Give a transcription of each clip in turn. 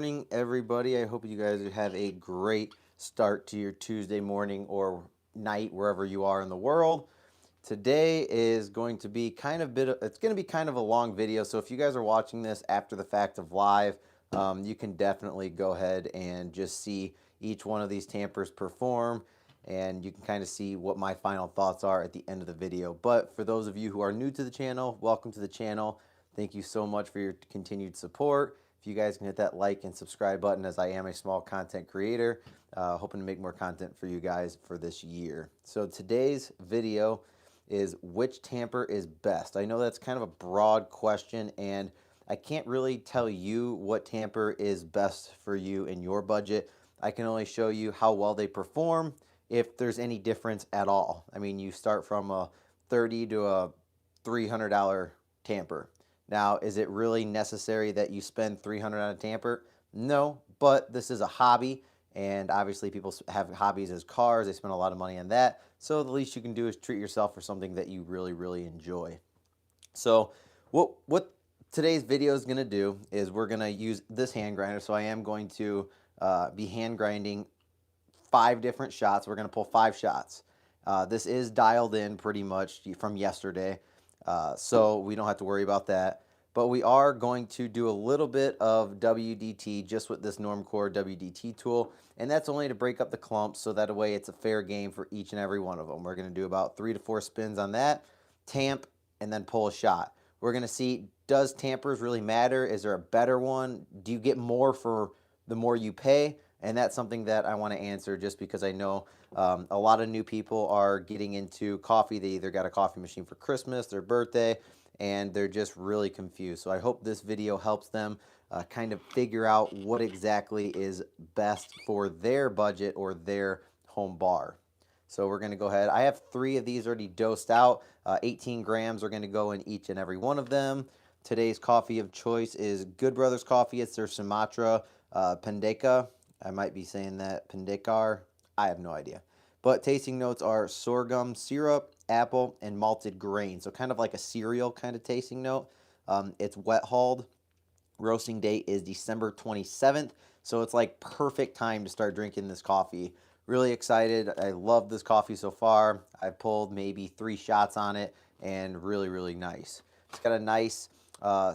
Morning, everybody. I hope you guys have a great start to your Tuesday morning or night, wherever you are in the world. Today is going to be it's going to be kind of a long video. So if you guys are watching this after the fact of live, you can definitely go ahead and just see each one of these tampers perform, and you can kind of see what my final thoughts are at the end of the video. But for those of you who are new to the channel, welcome to the channel. Thank you so much for your continued support. If you guys can hit that like and subscribe button, as I am a small content creator, hoping to make more content for you guys for this year. So today's video is which tamper is best. I know that's kind of a broad question, and I can't really tell you what tamper is best for you in your budget. I can only show you how well they perform, if there's any difference at all. I mean, you start from a $30 to a $300 tamper. Now, is it really necessary that you spend $300 on a tamper? No, but this is a hobby, and obviously people have hobbies as cars. They spend a lot of money on that. So the least you can do is treat yourself for something that you really, really enjoy. So what today's video is going to do is we're going to use this hand grinder. So I am going to be hand grinding 5 different shots. We're going to pull 5 shots. This is dialed in pretty much from yesterday, so we don't have to worry about that. But we are going to do a little bit of WDT just with this Normcore WDT tool, and that's only to break up the clumps, so that way it's a fair game for each and every one of them. We're going to do about 3 to 4 spins on that, tamp, and then pull a shot. We're going to see, does tampers really matter? Is there a better one? Do you get more for the more you pay? And that's something that I want to answer, just because I know a lot of new people are getting into coffee. They either got a coffee machine for Christmas, their birthday, and they're just really confused. So I hope this video helps them kind of figure out what exactly is best for their budget or their home bar. So we're going to go ahead. I have 3 of these already dosed out. 18 grams are going to go in each and every one of them. Today's coffee of choice is Good Brothers Coffee. It's their Sumatra Pendeka. I might be saying that Pendekar. I have no idea. But tasting notes are sorghum syrup, apple, and malted grain. So kind of like a cereal kind of tasting note. It's wet hauled. Roasting date is December 27th. So it's like perfect time to start drinking this coffee. Really excited. I love this coffee so far. I've pulled maybe 3 shots on it, and really, really nice. It's got a nice,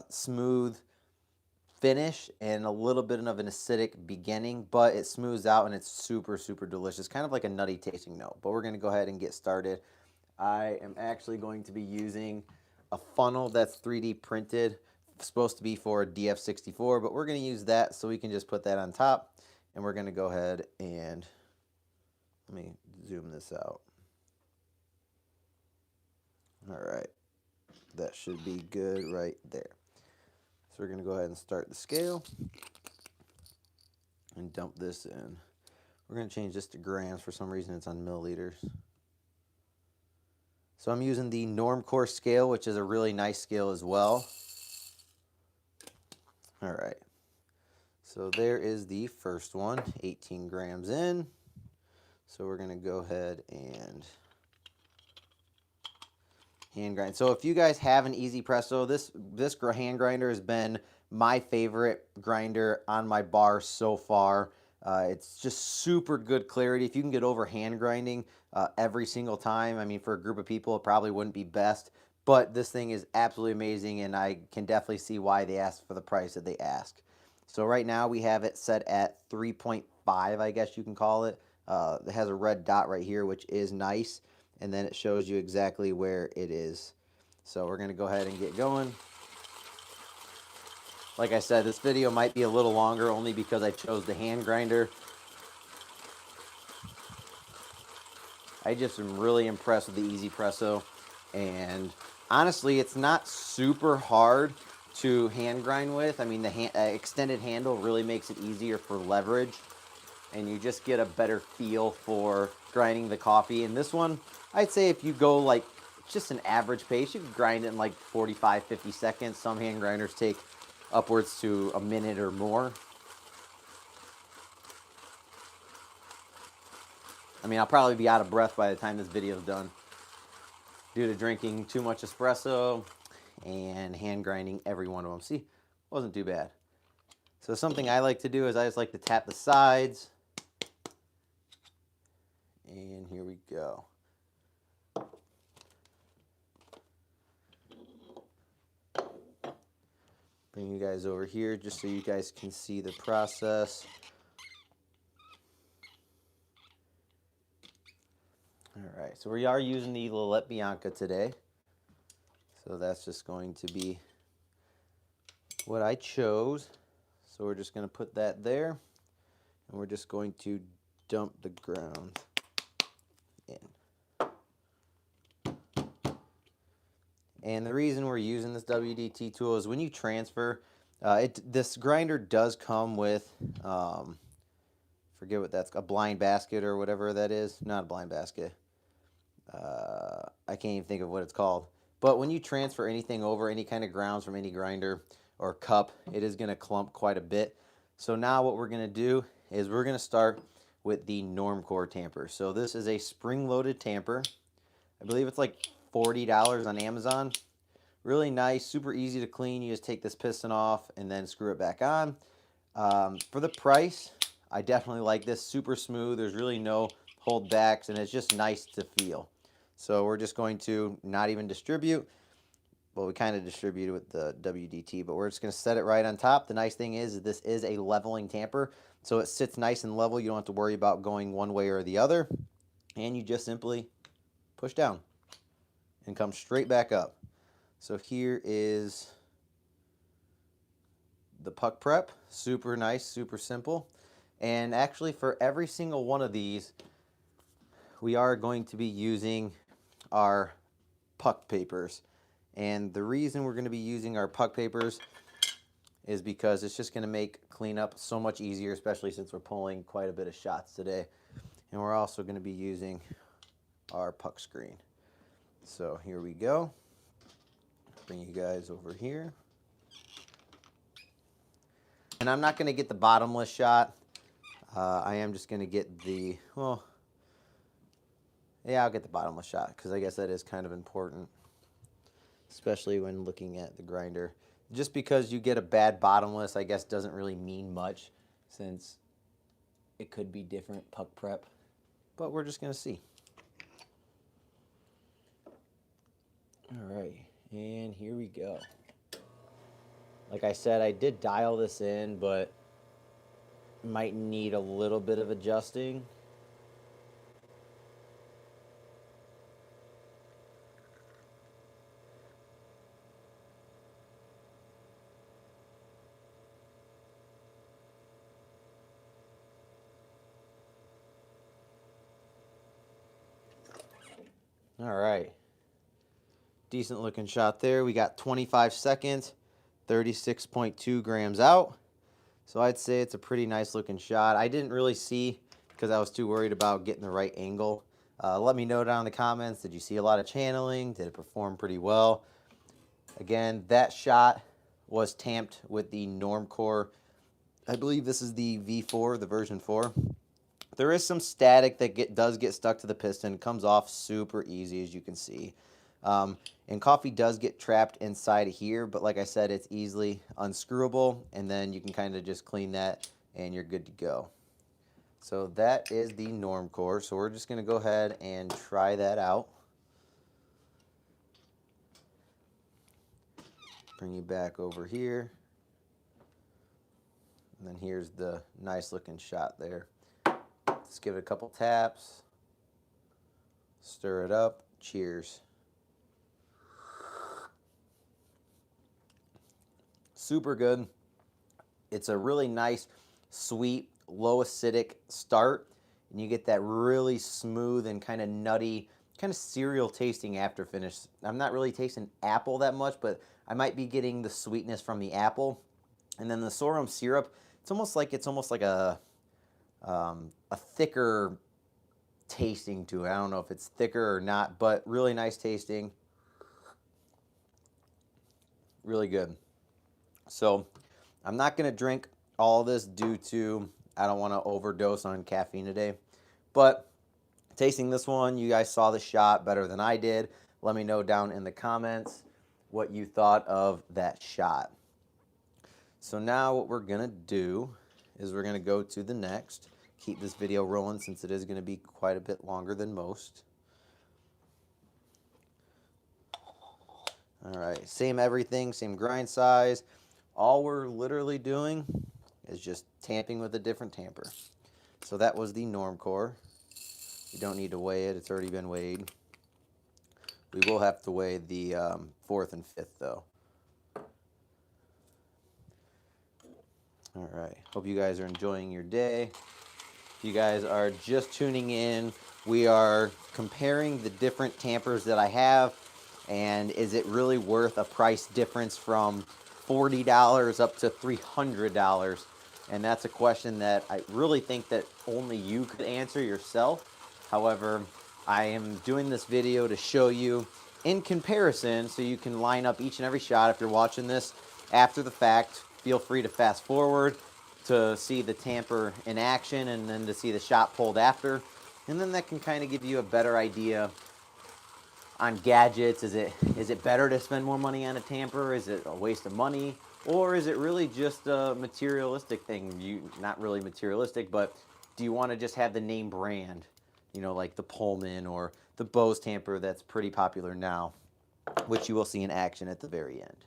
smooth finish and a little bit of an acidic beginning, but it smooths out and it's super, super delicious. Kind of like a nutty tasting note. But we're going to go ahead and get started. I am actually going to be using a funnel that's 3D printed. It's supposed to be for a DF64, but we're going to use that, so we can just put that on top. And we're going to go ahead and, let me zoom this out. All right. That should be good right there. So we're going to go ahead and start the scale and dump this in. We're going to change this to grams. For some reason it's on milliliters. So I'm using the Normcore scale, which is a really nice scale as well. All right. So there is the first one, 18 grams in. So we're going to go ahead and hand grind. So if you guys have an Easy Presso, this hand grinder has been my favorite grinder on my bar so far. It's just super good clarity. If you can get over hand grinding every single time, I mean, for a group of people, it probably wouldn't be best. But this thing is absolutely amazing, and I can definitely see why they asked for the price that they ask. So right now we have it set at 3.5, I guess you can call it. It has a red dot right here, which is nice. And then it shows you exactly where it is. So we're going to go ahead and get going. Like I said, this video might be a little longer only because I chose the hand grinder. I just am really impressed with the Easy Presso. And honestly, it's not super hard to hand grind with. I mean, the extended handle really makes it easier for leverage. And you just get a better feel for grinding the coffee. And this one, I'd say if you go like just an average pace, you can grind it in like 45, 50 seconds. Some hand grinders take upwards to a minute or more. I mean, I'll probably be out of breath by the time this video is done due to drinking too much espresso and hand grinding every one of them. See, wasn't too bad. So something I like to do is I just like to tap the sides. And here we go. Bring you guys over here just so you guys can see the process. All right, so we are using the Lillet Bianca today. So that's just going to be what I chose. So we're just going to put that there, and we're just going to dump the ground in. And the reason we're using this WDT tool is when you transfer, this grinder does come with, forget what that's, a blind basket or whatever that is. Not a blind basket. I can't even think of what it's called. But when you transfer anything over, any kind of grounds from any grinder or cup, it is going to clump quite a bit. So now what we're going to do is we're going to start with the Normcore tamper. So this is a spring-loaded tamper. I believe it's like $40 on Amazon. Really nice, super easy to clean. You just take this piston off and then screw it back on. For the price, I definitely like this. Super smooth. There's really no holdbacks, and it's just nice to feel. So we're just going to not even distribute. Well, we kind of distribute with the WDT, but we're just going to set it right on top. The nice thing is this is a leveling tamper, so it sits nice and level. You don't have to worry about going one way or the other, and you just simply push down and come straight back up. So here is the puck prep. Super nice, super simple. And actually for every single one of these, we are going to be using our puck papers. And the reason we're going to be using our puck papers is because it's just going to make cleanup so much easier, especially since we're pulling quite a bit of shots today. And we're also going to be using our puck screen. So here we go. Bring you guys over here. And I'm not going to get the bottomless shot. I am just going to get the, well, yeah, I'll get the bottomless shot because I guess that is kind of important, especially when looking at the grinder. Just because you get a bad bottomless, I guess, doesn't really mean much since it could be different puck prep. But we're just going to see. All right, and here we go. Like I said, I did dial this in, but might need a little bit of adjusting. All right. Decent looking shot there. We got 25 seconds, 36.2 grams out. So I'd say it's a pretty nice looking shot. I didn't really see because I was too worried about getting the right angle. Let me know down in the comments, did you see a lot of channeling? Did it perform pretty well? Again, that shot was tamped with the Normcore. I believe this is the V4, the version 4. There is some static that does get stuck to the piston. It comes off super easy, as you can see. And coffee does get trapped inside of here, but like I said, it's easily unscrewable, and then you can kind of just clean that, and you're good to go. So that is the Normcore. So we're just going to go ahead and try that out. Bring you back over here. And then here's the nice looking shot there. Let's give it a couple taps. Stir it up. Cheers. Super good. It's a really nice, sweet, low acidic start, and you get that really smooth and kind of nutty, kind of cereal tasting after finish. I'm not really tasting apple that much, but I might be getting the sweetness from the apple. And then the sorghum syrup, it's almost like a thicker tasting to it. I don't know if it's thicker or not, but really nice tasting. Really good. So I'm not going to drink all this due to I don't want to overdose on caffeine today. But tasting this one, you guys saw the shot better than I did. Let me know down in the comments what you thought of that shot. So now what we're gonna do is we're gonna go to the next. Keep this video rolling since it is gonna be quite a bit longer than most. All right, same everything, same grind size. All we're literally doing is just tamping with a different tamper. So that was the norm core. You don't need to weigh it, it's already been weighed. We will have to weigh the fourth and fifth though. All right, hope you guys are enjoying your day. If you guys are just tuning in, we are comparing the different tampers that I have, and is it really worth a price difference from $40 up to $300? And that's a question that I really think that only you could answer yourself. However, I am doing this video to show you in comparison so you can line up each and every shot. If you're watching this after the fact, feel free to fast forward to see the tamper in action and then to see the shot pulled after. And then that can kind of give you a better idea on gadgets. Is it better to spend more money on a tamper? Is it a waste of money? Or is it really just a materialistic thing? Not really materialistic, but do you want to just have the name brand? You know, like the Pullman or the Bose tamper that's pretty popular now, which you will see in action at the very end.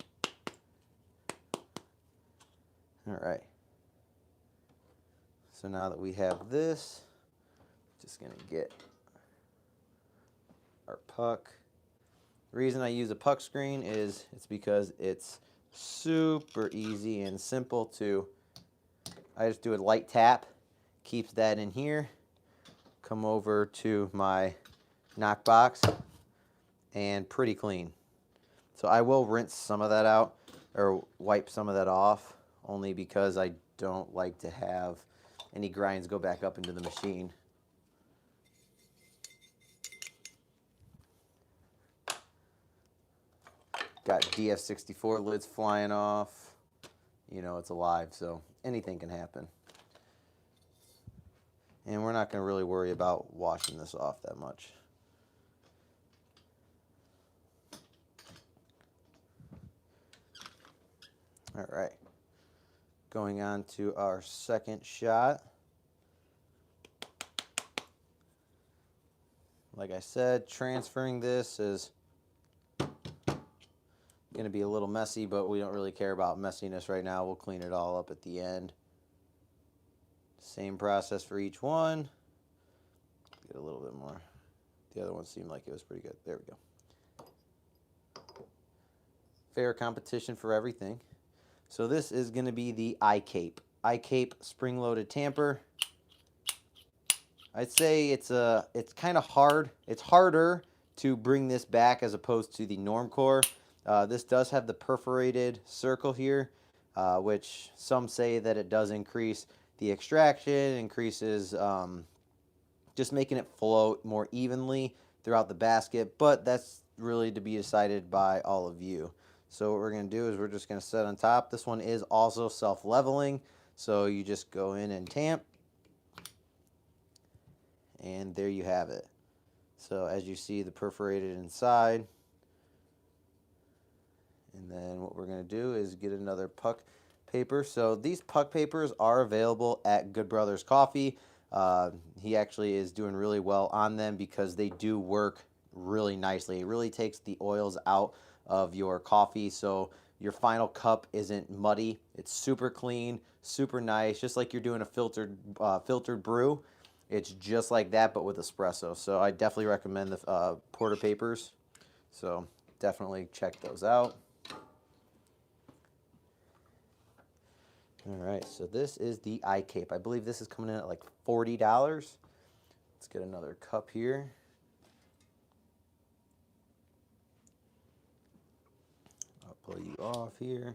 All right. So now that we have this, just gonna get our puck. The reason I use a puck screen is it's because it's super easy and simple to, I just do a light tap, keeps that in here, come over to my knock box, and pretty clean. So I will rinse some of that out, or wipe some of that off, only because I don't like to have any grinds go back up into the machine. Got DF64 lids flying off. You know, it's alive, so anything can happen. And we're not going to really worry about washing this off that much. All right. Going on to our second shot. Like I said, transferring this is going to be a little messy, but we don't really care about messiness right now. We'll clean it all up at the end. Same process for each one. Get a little bit more. The other one seemed like it was pretty good. There we go. Fair competition for everything. So this is going to be the iCape. iCape spring-loaded tamper. I'd say it's kind of hard. It's harder to bring this back as opposed to the Normcore. This does have the perforated circle here, which some say that it does increase the extraction, increases just making it float more evenly throughout the basket, but that's really to be decided by all of you. So what we're going to do is we're just going to set on top. This one is also self-leveling, so you just go in and tamp, and there you have it. So as you see, the perforated inside. And then what we're going to do is get another puck paper. So these puck papers are available at Good Brothers Coffee. He actually is doing really well on them because they do work really nicely. It really takes the oils out of your coffee, so your final cup isn't muddy. It's super clean, super nice, just like you're doing a filtered brew. It's just like that, but with espresso. So I definitely recommend the Porter papers. So definitely check those out. All right, so this is the iCape. I believe this is coming in at like $40. Let's get another cup here. I'll pull you off here.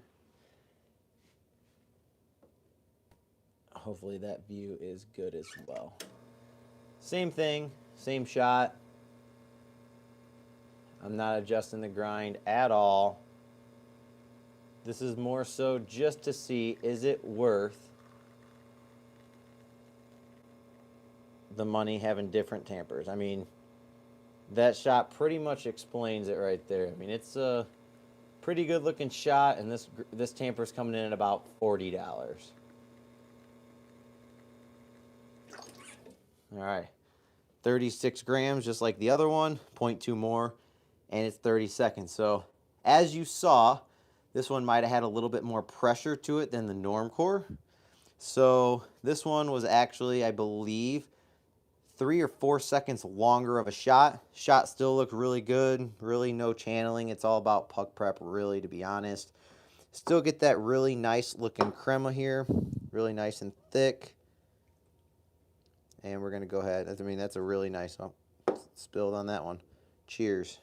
Hopefully that view is good as well. Same thing, same shot. I'm not adjusting the grind at all. This is more so just to see, is it worth the money having different tampers? I mean, that shot pretty much explains it right there. I mean, it's pretty good looking shot, and this tamper's coming in at about $40. All right, 36 grams, just like the other one, 0.2 more, and it's 30 seconds. So as you saw, this one might have had a little bit more pressure to it than the Normcore. So this one was actually, I believe, 3 or 4 seconds longer of a shot. Shot still looked really good, really no channeling. It's all about puck prep, really, to be honest. Still get that really nice looking crema here, really nice and thick. And we're gonna go ahead, I mean, that's a really nice, oh, spilled on that one. Cheers.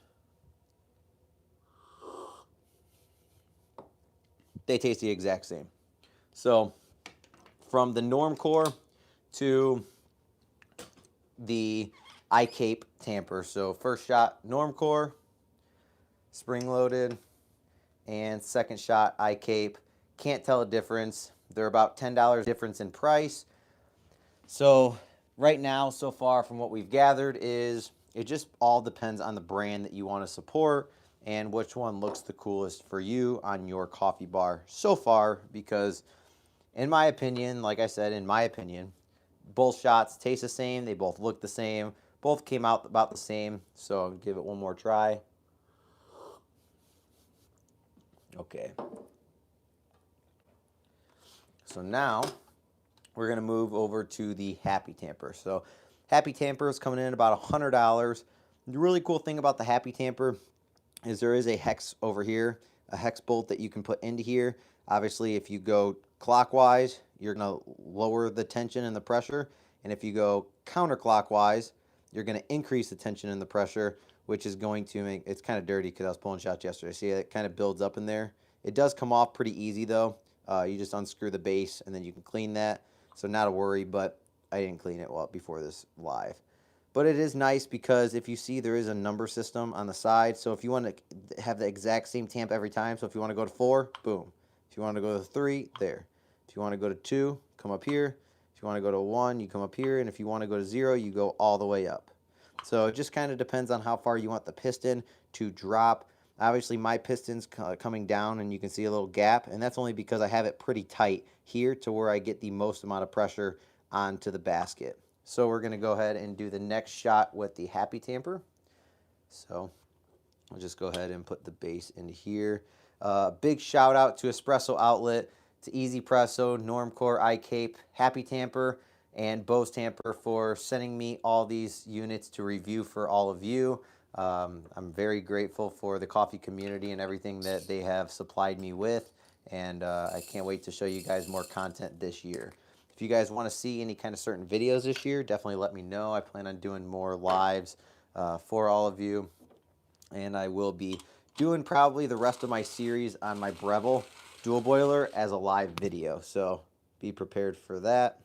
They taste the exact same. So from the Normcore to the iCape Tamper. So first shot Normcore, spring loaded, and second shot iCape. Can't tell a difference. They're about $10 difference in price. So right now, so far from what we've gathered, is it just all depends on the brand that you want to support and which one looks the coolest for you on your coffee bar so far, because in my opinion, like I said, in my opinion, both shots taste the same, they both look the same, both came out about the same. So I'll give it one more try. Okay. So now we're going to move over to the Happy Tamper. So Happy Tamper is coming in at about $100. The really cool thing about the Happy Tamper is there is a hex over here, a hex bolt that you can put into here. Obviously, if you go clockwise, you're going to lower the tension and the pressure. And if you go counterclockwise, you're going to increase the tension and the pressure, which is going to make, it's kind of dirty because I was pulling shots yesterday. See, it kind of builds up in there. It does come off pretty easy though. You just unscrew the base and then you can clean that. So not a worry, but I didn't clean it well before this live. But it is nice because if you see, there is a number system on the side. So if you want to have the exact same tamp every time, so if you want to go to 4, boom. If you want to go to 3, there. If you want to go to 2, come up here. If you want to go to 1, you come up here. And if you want to go to 0, you go all the way up. So it just kind of depends on how far you want the piston to drop. Obviously, my piston's coming down, and you can see a little gap. And that's only because I have it pretty tight here to where I get the most amount of pressure onto the basket. So we're going to go ahead and do the next shot with the Happy Tamper. So I'll just go ahead and put the base into here. Big shout out to Espresso Outlet, to Easy Presso, Normcore, iCape, Happy Tamper, and Bose Tamper for sending me all these units to review for all of you. I'm very grateful for the coffee community and everything that they have supplied me with, and I can't wait to show you guys more content this year. If you guys want to see any kind of certain videos this year, definitely let me know. I plan on doing more lives for all of you, and I will be doing probably the rest of my series on my Breville dual boiler as a live video, so be prepared for that.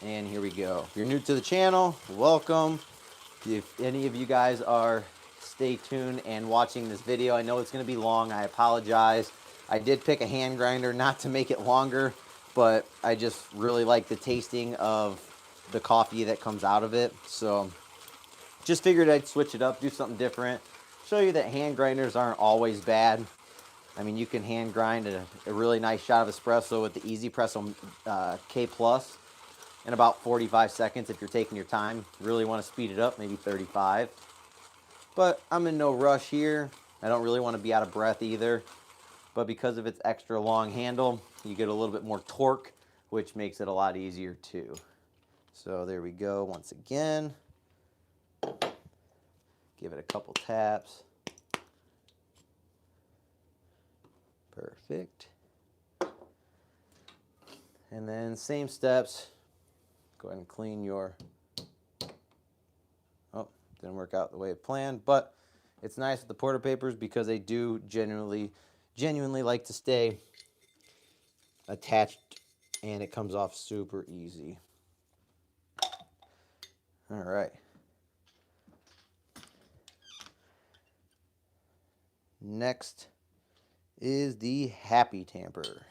And here we go. If you're new to the channel, welcome. If any of you guys are stay tuned and watching this video, I know it's going to be long. I apologize. I did pick a hand grinder not to make it longer, but I just really like the tasting of the coffee that comes out of it. So just figured I'd switch it up, do something different, show you that hand grinders aren't always bad. I mean, you can hand grind a really nice shot of espresso with the Easy Presso K Plus in about 45 seconds if you're taking your time. Really want to speed it up, maybe 35. But I'm in no rush here. I don't really want to be out of breath either. But because of its extra long handle, you get a little bit more torque, which makes it a lot easier too. So there we go once again. Give it a couple taps. Perfect. And then same steps. Go ahead and clean your, oh, didn't work out the way it planned, but it's nice with the porta papers because they do genuinely like to stay attached, and it comes off super easy. All right. Next is the Happy Tamper.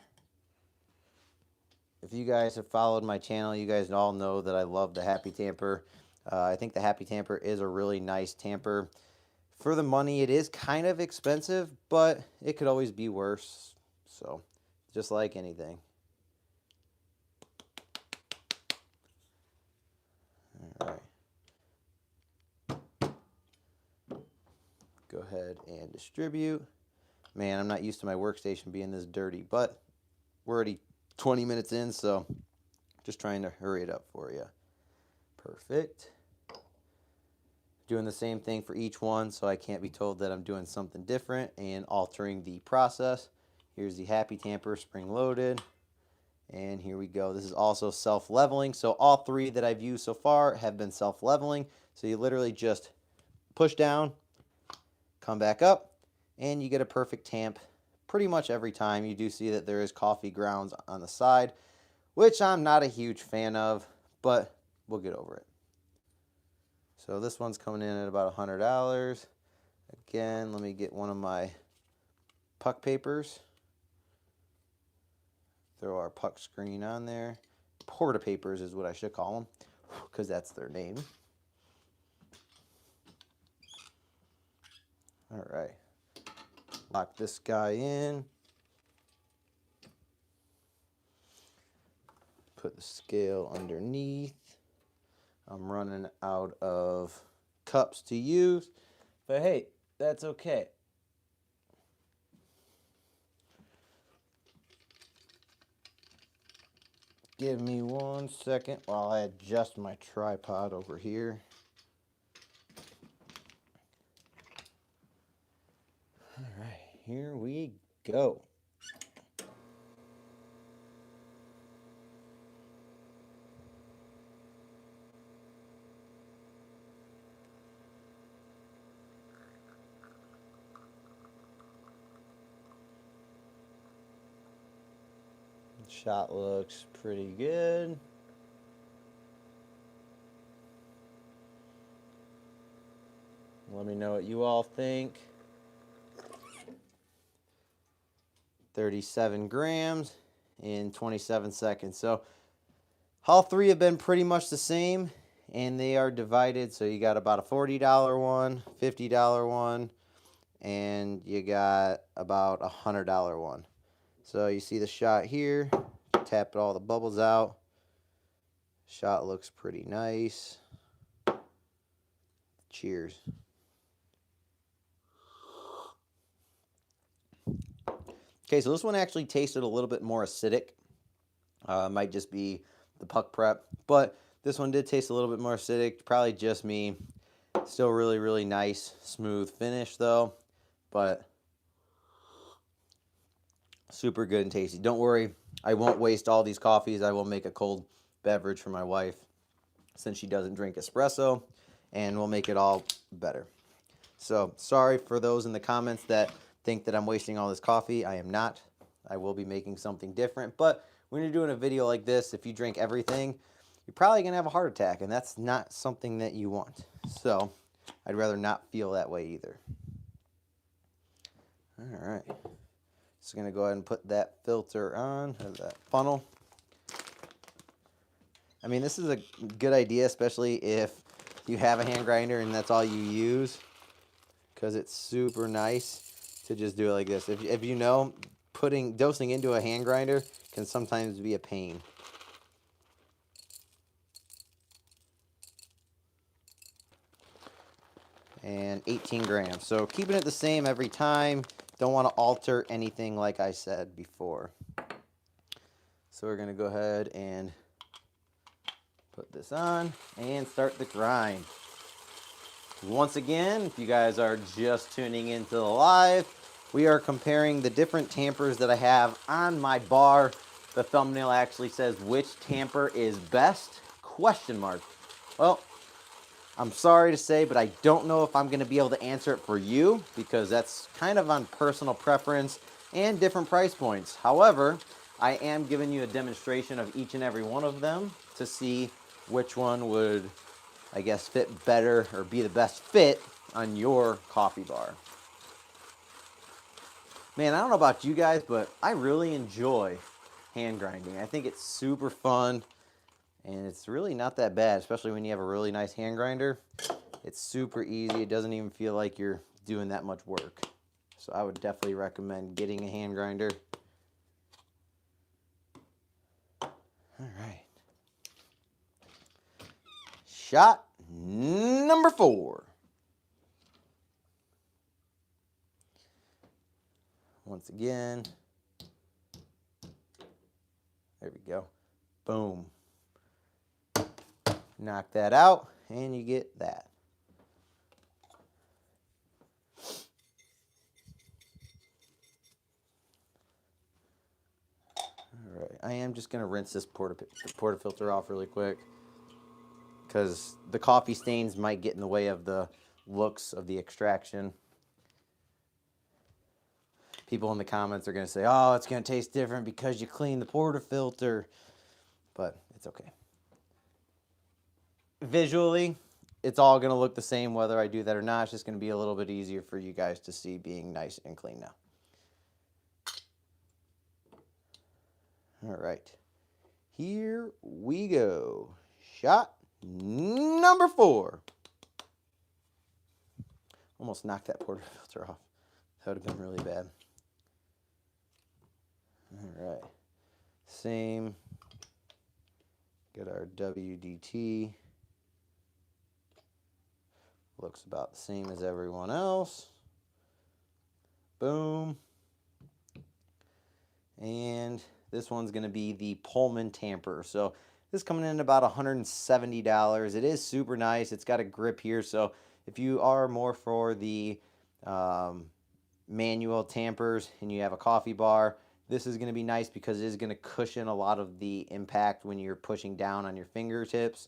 If you guys have followed my channel, you guys all know that I love the Happy Tamper. I think the Happy Tamper is a really nice tamper. For the money, it is kind of expensive, but it could always be worse. So, just like anything. All right. Go ahead and distribute. Man, I'm not used to my workstation being this dirty, but we're already 20 minutes in, so just trying to hurry it up for you. Perfect. Doing the same thing for each one, so I can't be told that I'm doing something different and altering the process. Here's the Happy Tamper spring-loaded, and here we go. This is also self-leveling, so all three that I've used so far have been self-leveling. So you literally just push down, come back up, and you get a perfect tamp pretty much every time. You do see that there is coffee grounds on the side, which I'm not a huge fan of, but we'll get over it. So this one's coming in at about $100. Again, let me get one of my puck papers. Throw our puck screen on there. Porta papers is what I should call them, because that's their name. All right. Lock this guy in. Put the scale underneath. I'm running out of cups to use, but hey, that's okay. Give me 1 second while I adjust my tripod over here. All right, here we go. Shot looks pretty good. Let me know what you all think. 37 grams in 27 seconds. So all three have been pretty much the same, and they are divided. So you got about a $40 one, $50 one, and you got about a $100 one. So you see the shot here, tap all the bubbles out. Shot looks pretty nice. Cheers. Okay, so this one actually tasted a little bit more acidic. Might just be the puck prep, but this one did taste a little bit more acidic. Probably just me. Still really, really nice, smooth finish though, but super good and tasty. Don't worry, I won't waste all these coffees. I will make a cold beverage for my wife since she doesn't drink espresso, and we'll make it all better. So sorry for those in the comments that think that I'm wasting all this coffee. I am not. I will be making something different, but when you're doing a video like this, if you drink everything, you're probably gonna have a heart attack, and that's not something that you want. So I'd rather not feel that way either. All right. Just going to go ahead and put that filter on, or that funnel. I mean, this is a good idea, especially if you have a hand grinder and that's all you use, because it's super nice to just do it like this. If you know, dosing into a hand grinder can sometimes be a pain. And 18 grams. So keeping it the same every time. Don't want to alter anything like I said before. So we're going to go ahead and put this on and start the grind. Once again, if you guys are just tuning into the live, we are comparing the different tampers that I have on my bar. The thumbnail actually says, which tamper is best? Question mark. Well, I'm sorry to say, but I don't know if I'm going to be able to answer it for you, because that's kind of on personal preference and different price points. However, I am giving you a demonstration of each and every one of them to see which one would, I guess, fit better or be the best fit on your coffee bar. Man, I don't know about you guys, but I really enjoy hand grinding. I think it's super fun. And it's really not that bad, especially when you have a really nice hand grinder. It's super easy. It doesn't even feel like you're doing that much work. So I would definitely recommend getting a hand grinder. All right. Shot number 4. Once again. There we go. Boom. Knock that out, and you get that. All right, I am just going to rinse this portafilter off really quick because the coffee stains might get in the way of the looks of the extraction. People in the comments are going to say, oh, it's going to taste different because you clean the portafilter, but it's okay. Visually, it's all going to look the same whether I do that or not. It's just going to be a little bit easier for you guys to see being nice and clean now. All right, here we go. Shot number 4. Almost knocked that portafilter off. That would have been really bad. All right, same. Get our WDT. Looks about the same as everyone else. Boom. And this one's going to be the Pullman Tamper. So this is coming in about $170. It is super nice. It's got a grip here. So if you are more for the manual tampers and you have a coffee bar, this is going to be nice because it is going to cushion a lot of the impact when you're pushing down on your fingertips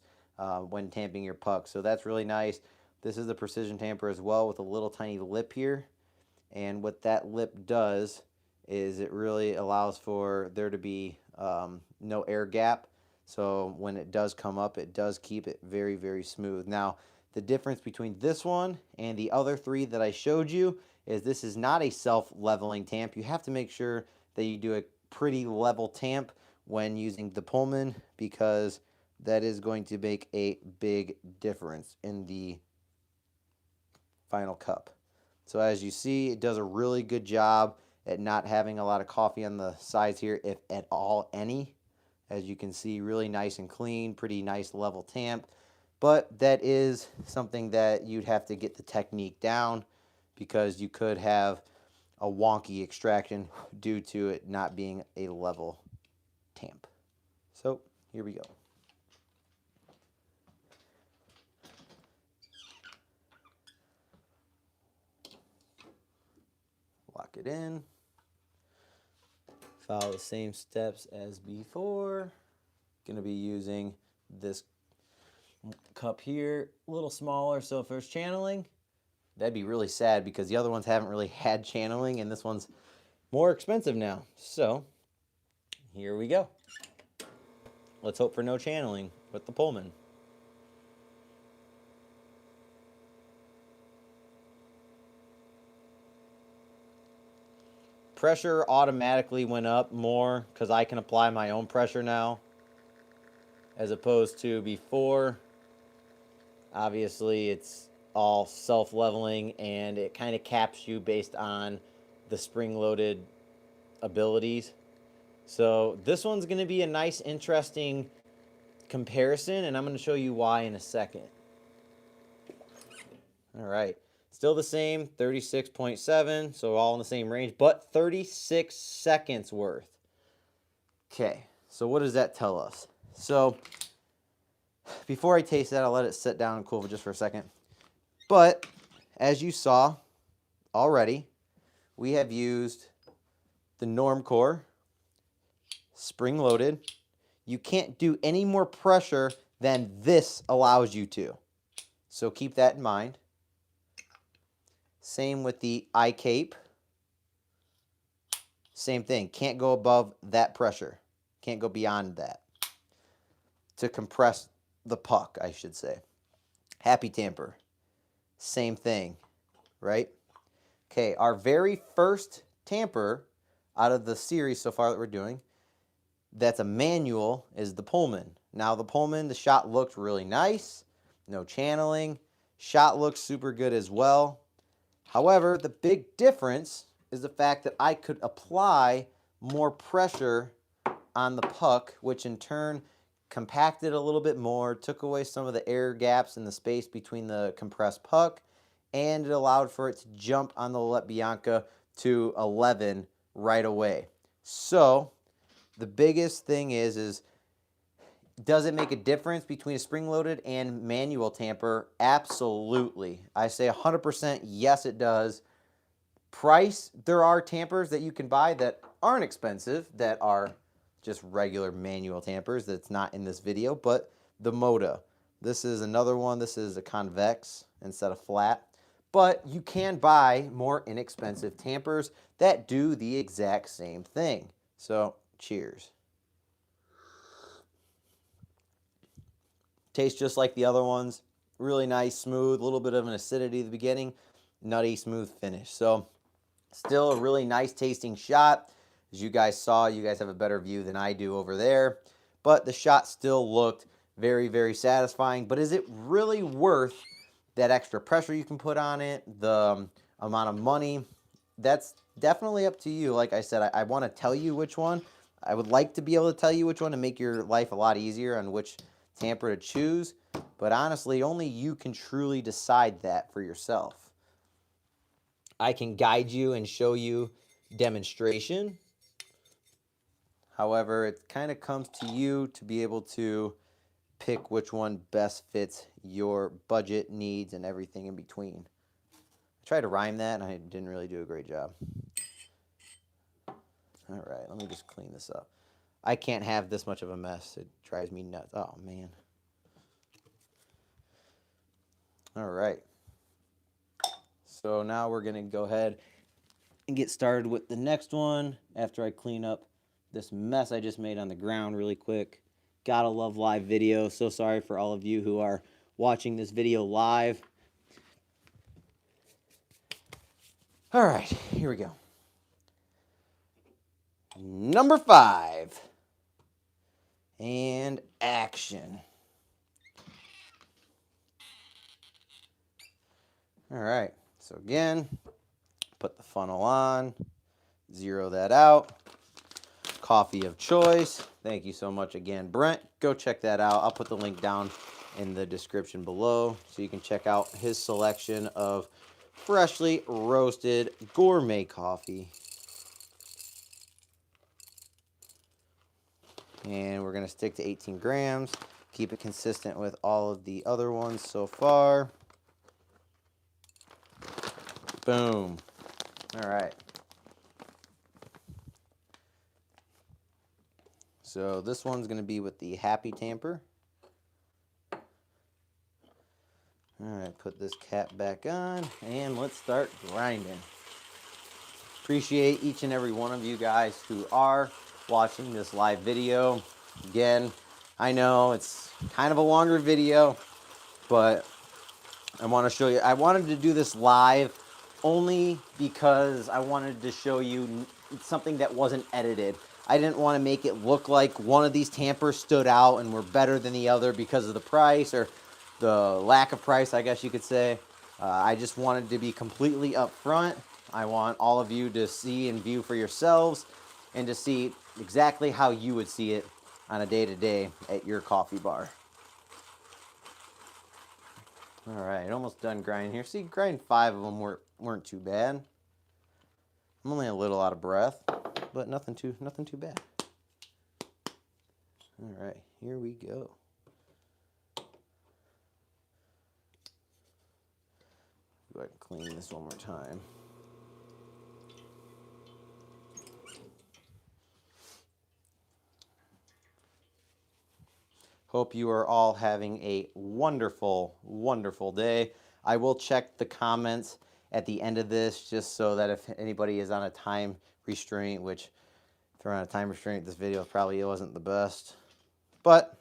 when tamping your puck. So that's really nice. This is the precision tamper as well with a little tiny lip here. And what that lip does is it really allows for there to be no air gap. So when it does come up, it does keep it very, very smooth. Now, the difference between this one and the other 3 that I showed you is this is not a self-leveling tamp. You have to make sure that you do a pretty level tamp when using the Pullman because that is going to make a big difference in the final cup. So as you see, it does a really good job at not having a lot of coffee on the sides here, if at all any. As you can see, really nice and clean, pretty nice level tamp. But that is something that you'd have to get the technique down because you could have a wonky extraction due to it not being a level tamp. So here we go. Lock it in. Follow the same steps as before. Going to be using this cup here, a little smaller, so if there's channeling, that'd be really sad because the other ones haven't really had channeling and this one's more expensive now. So here we go. Let's hope for no channeling with the Pullman. Pressure automatically went up more because I can apply my own pressure now as opposed to before. Obviously, it's all self-leveling and it kind of caps you based on the spring-loaded abilities. So this one's going to be a nice, interesting comparison, and I'm going to show you why in a second. All right. Still the same, 36.7, so all in the same range, but 36 seconds worth. Okay, so what does that tell us? So before I taste that, I'll let it sit down and cool for just for a second. But as you saw already, we have used the Normcore, spring-loaded. You can't do any more pressure than this allows you to. So keep that in mind. Same with the iCape. Same thing. Can't go above that pressure. Can't go beyond that. To compress the puck, I should say. Happy Tamper. Same thing, right? Okay, our very first tamper out of the series so far that we're doing, that's a manual, is the Pullman. Now the Pullman, the shot looked really nice. No channeling. Shot looks super good as well. However, the big difference is the fact that I could apply more pressure on the puck, which in turn compacted a little bit more, took away some of the air gaps in the space between the compressed puck, and it allowed for it to jump on the Let Bianca to 11 right away. So the biggest thing is does it make a difference between a spring-loaded and manual tamper? Absolutely. I say 100% yes, it does. Price, there are tampers that you can buy that aren't expensive, that are just regular manual tampers that's not in this video, but the Motta. This is another one. This is a convex instead of flat. But you can buy more inexpensive tampers that do the exact same thing. So, cheers. Tastes just like the other ones. Really nice, smooth, a little bit of an acidity at the beginning. Nutty, smooth finish. So, still a really nice tasting shot. As you guys saw, you guys have a better view than I do over there. But the shot still looked very, very satisfying. But is it really worth that extra pressure you can put on it? The amount of money? That's definitely up to you. Like I said, I want to tell you which one. I would like to be able to tell you which one to make your life a lot easier on which tamper to choose. But honestly, only you can truly decide that for yourself. I can guide you and show you demonstration. However, it kind of comes to you to be able to pick which one best fits your budget, needs, and everything in between. I tried to rhyme that, and I didn't really do a great job. All right, let me just clean this up. I can't have this much of a mess. It drives me nuts. Oh, man. All right. So now we're going to go ahead and get started with the next one after I clean up this mess I just made on the ground really quick. Gotta love live video. So sorry for all of you who are watching this video live. All right, here we go. Number 5. And action. All right, so again, put the funnel on, zero that out. Coffee of choice. Thank you so much again, Brent. Go check that out. I'll put the link down in the description below so you can check out his selection of freshly roasted gourmet coffee. And we're going to stick to 18 grams. Keep it consistent with all of the other ones so far. Boom. All right. So this one's going to be with the Happy Tamper. All right, put this cap back on, and let's start grinding. Appreciate each and every one of you guys who are watching this live video. Again, I know it's kind of a longer video, but I want to show you. I wanted to do this live only because I wanted to show you something that wasn't edited. I didn't want to make it look like one of these tampers stood out and were better than the other because of the price or the lack of price, I guess you could say. I just wanted to be completely upfront. I want all of you to see and view for yourselves and to see exactly how you would see it on a day-to-day at your coffee bar. All right, almost done grinding here. See, grinding 5 of them weren't too bad. I'm only a little out of breath, but nothing too bad. All right, here we go. Go ahead and clean this one more time. Hope you are all having a wonderful, wonderful day. I will check the comments at the end of this just so that if anybody is on a time restraint, which if they're on a time restraint, this video probably wasn't the best. But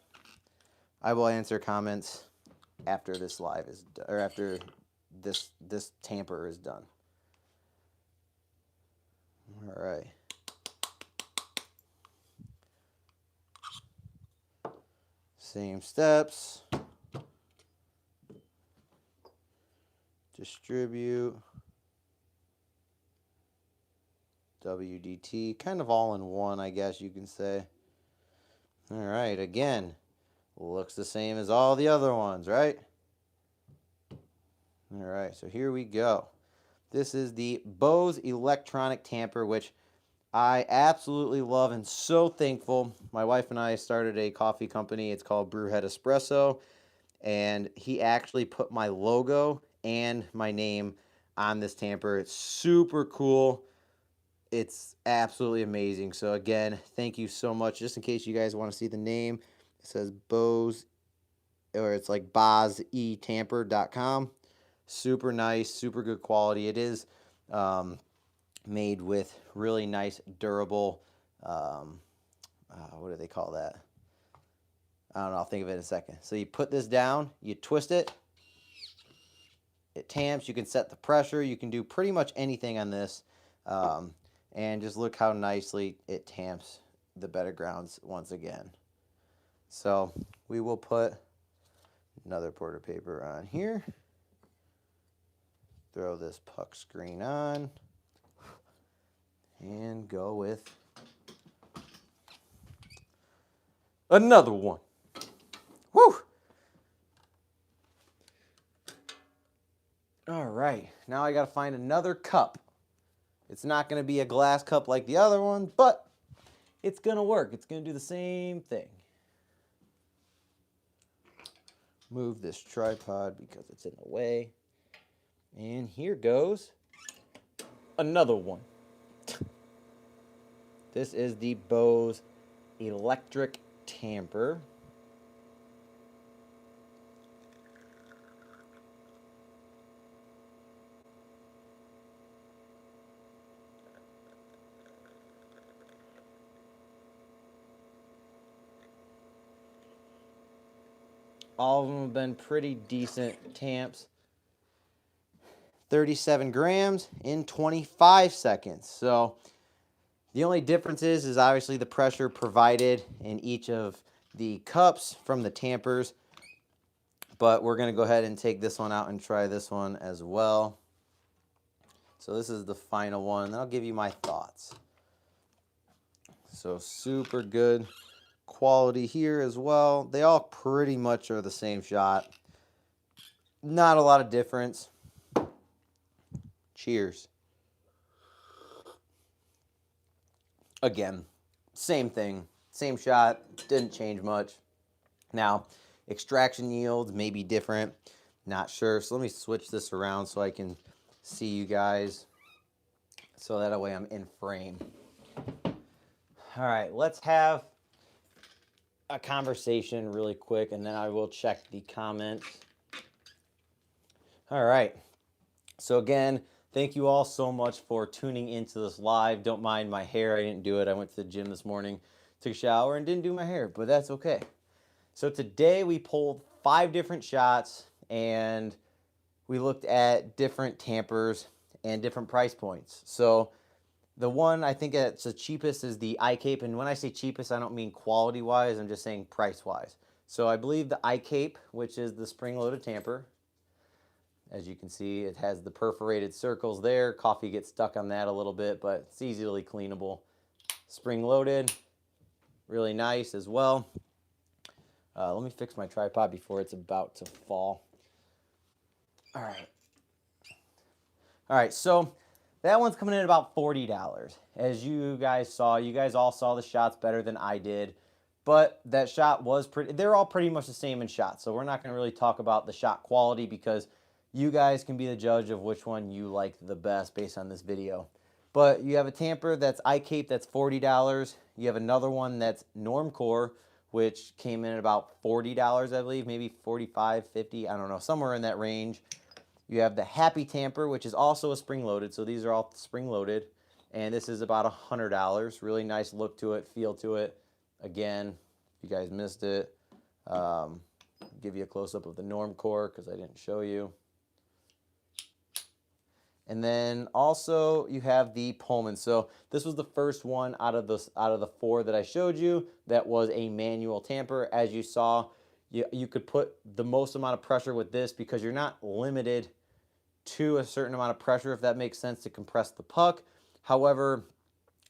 I will answer comments after this live is done, or after this tamper is done. All right. Same steps. Distribute. WDT, kind of all in one, I guess you can say. All right, again, looks the same as all the other ones, right? All right, so here we go. This is the Bose electronic tamper, which I absolutely love and so thankful. My wife and I started a coffee company. It's called GREAT Espresso, and he actually put my logo and my name on this tamper. It's super cool. It's absolutely amazing. So again, thank you so much. Just in case you guys want to see the name, it says Bose, or it's like BoseTamper.com. Super nice, super good quality. It is made with really nice, durable, what do they call that? I don't know. I'll think of it in a second. So you put this down, you twist it, it tamps. You can set the pressure. You can do pretty much anything on this. And just look how nicely it tamps the better grounds once again. So we will put another Porter paper on here. Throw this puck screen on. And go with another one. Woo! All right, now I got to find another cup. It's not going to be a glass cup like the other one, but it's going to work. It's going to do the same thing. Move this tripod because it's in the way. And here goes another one. This is the Bose electric tamper. All of them have been pretty decent tamps. 37 grams in 25 seconds. So the only difference is obviously the pressure provided in each of the cups from the tampers. But we're going to go ahead and take this one out and try this one as well. So this is the final one, and I'll give you my thoughts. So super good quality here as well. They all pretty much are the same shot. Not a lot of difference. Cheers. Again, same thing, same shot, didn't change much. Now, extraction yields may be different, not sure. So let me switch this around so I can see you guys, so that way I'm in frame. All right, let's have a conversation really quick, and then I will check the comments. All right, so again, thank you all so much for tuning into this live. Don't mind my hair. I didn't do it. I went to the gym this morning, took a shower, and didn't do my hair, but that's okay. So today we pulled 5 different shots, and we looked at different tampers and different price points. So the one I think that's the cheapest is the iCape. And when I say cheapest, I don't mean quality-wise. I'm just saying price-wise. So I believe the iCape, which is the spring-loaded tamper, as you can see, it has the perforated circles there. Coffee gets stuck on that a little bit, but it's easily cleanable. Spring-loaded, really nice as well. Let me fix my tripod before it's about to fall. All right, so that one's coming in at about $40. As you guys saw, you guys all saw the shots better than I did, but that shot was they're all pretty much the same in shots, so we're not gonna really talk about the shot quality because you guys can be the judge of which one you like the best based on this video. But you have a tamper that's iCape that's $40. You have another one that's Normcore, which came in at about $40, I believe, maybe $45, $50, I don't know, somewhere in that range. You have the Happy Tamper, which is also a spring-loaded, so these are all spring-loaded, and this is about $100. Really nice look to it, feel to it. Again, if you guys missed it, give you a close-up of the Normcore because I didn't show you. And then also you have the Pullman. So this was the first one out of the 4 that I showed you that was a manual tamper. As you saw, you could put the most amount of pressure with this because you're not limited to a certain amount of pressure, if that makes sense, to compress the puck. However,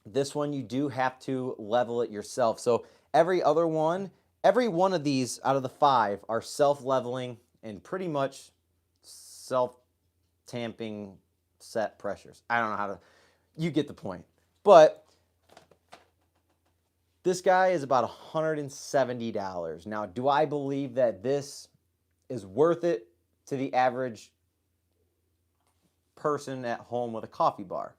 This one you do have to level it yourself. So every one of these out of the 5 are self-leveling and pretty much self-tamping set pressures. I don't know how to, you get the point. But this guy is about $170. Now, do I believe that this is worth it to the average person at home with a coffee bar?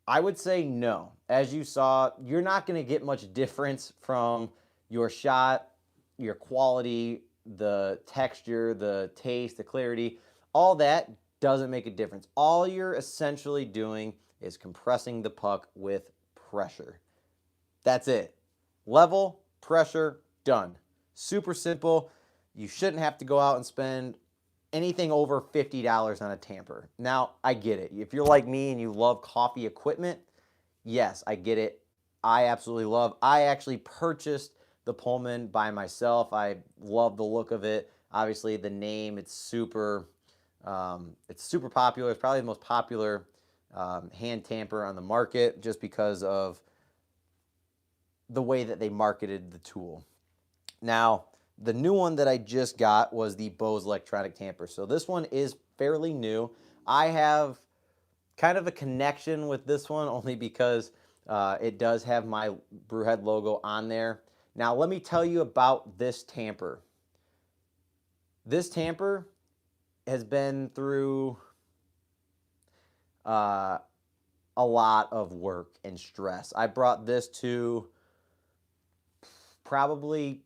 I would say no. As you saw, you're not going to get much difference from your shot, your quality, the texture, the taste, the clarity. All that doesn't make a difference. All you're essentially doing is compressing the puck with pressure. That's it. Level, pressure, done. Super simple. You shouldn't have to go out and spend anything over $50 on a tamper. Now, I get it. If you're like me and you love coffee equipment, yes, I get it. I actually purchased the Pullman by myself. I love the look of it. Obviously, the name, it's super popular. It's probably the most popular hand tamper on the market just because of the way that they marketed the tool. Now, the new one that I just got was the Bose electronic tamper. So this one is fairly new. I have kind of a connection with this one only because it does have my Brewhead logo on there. Now, let me tell you about this tamper. This tamper has been through a lot of work and stress. I brought this to probably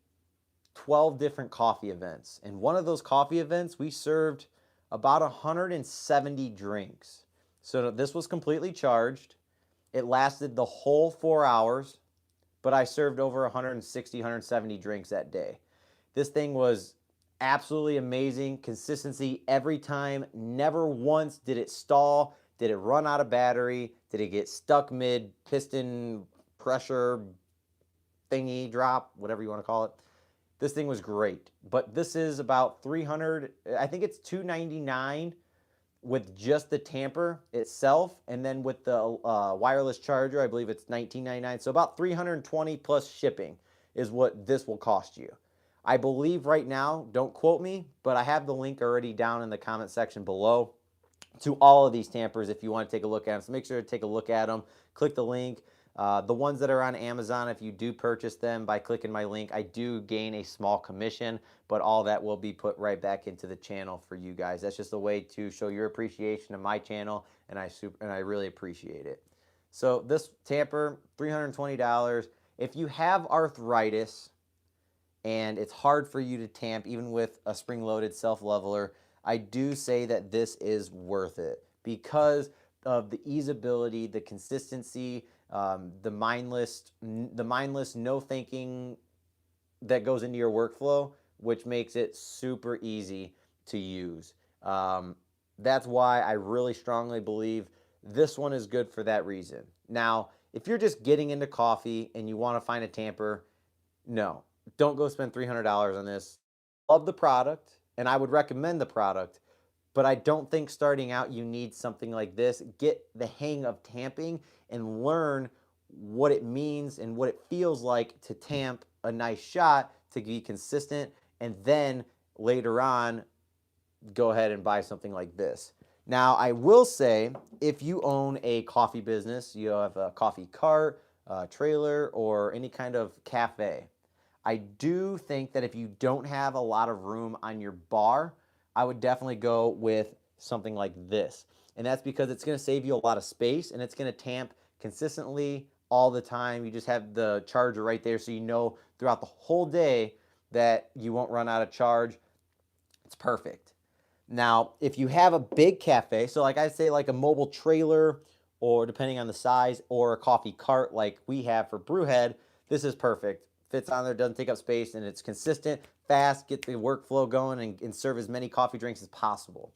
12 different coffee events. And one of those coffee events, we served about 170 drinks. So this was completely charged. It lasted the whole 4 hours, but I served over 160, 170 drinks that day. This thing was absolutely amazing. Consistency every time. Never once did it stall. Did it run out of battery? Did it get stuck mid piston pressure thingy drop, whatever you want to call it? This thing was great. But this is about $300, I think it's $299 with just the tamper itself, and then with the wireless charger, I believe it's $19.99. So about $320 plus shipping is what this will cost you. I believe right now, don't quote me, but I have the link already down in the comment section below to all of these tampers if you want to take a look at them. So make sure to take a look at them. Click the link. The ones that are on Amazon, if you do purchase them by clicking my link, I do gain a small commission, but all that will be put right back into the channel for you guys. That's just a way to show your appreciation of my channel, and I really appreciate it. So this tamper, $320. If you have arthritis and it's hard for you to tamp, even with a spring-loaded self-leveler, I do say that this is worth it because of the easeability, the consistency, the mindless no thinking that goes into your workflow, which makes it super easy to use. That's why I really strongly believe this one is good for that reason. Now, if you're just getting into coffee and you want to find a tamper, no, don't go spend $300 on this. Love the product, and I would recommend the product, but I don't think starting out you need something like this. Get the hang of tamping and learn what it means and what it feels like to tamp a nice shot to be consistent, and then later on go ahead and buy something like this. Now, I will say, if you own a coffee business, you have a coffee cart, a trailer, or any kind of cafe, I do think that if you don't have a lot of room on your bar, I would definitely go with something like this. And that's because it's going to save you a lot of space, and it's going to tamp consistently all the time. You just have the charger right there, so you know throughout the whole day that you won't run out of charge. It's perfect. Now, if you have a big cafe, so like I say, like a mobile trailer, or depending on the size, or a coffee cart like we have for Brewhead, this is perfect. Fits on there, doesn't take up space, and it's consistent, fast, get the workflow going, and serve as many coffee drinks as possible.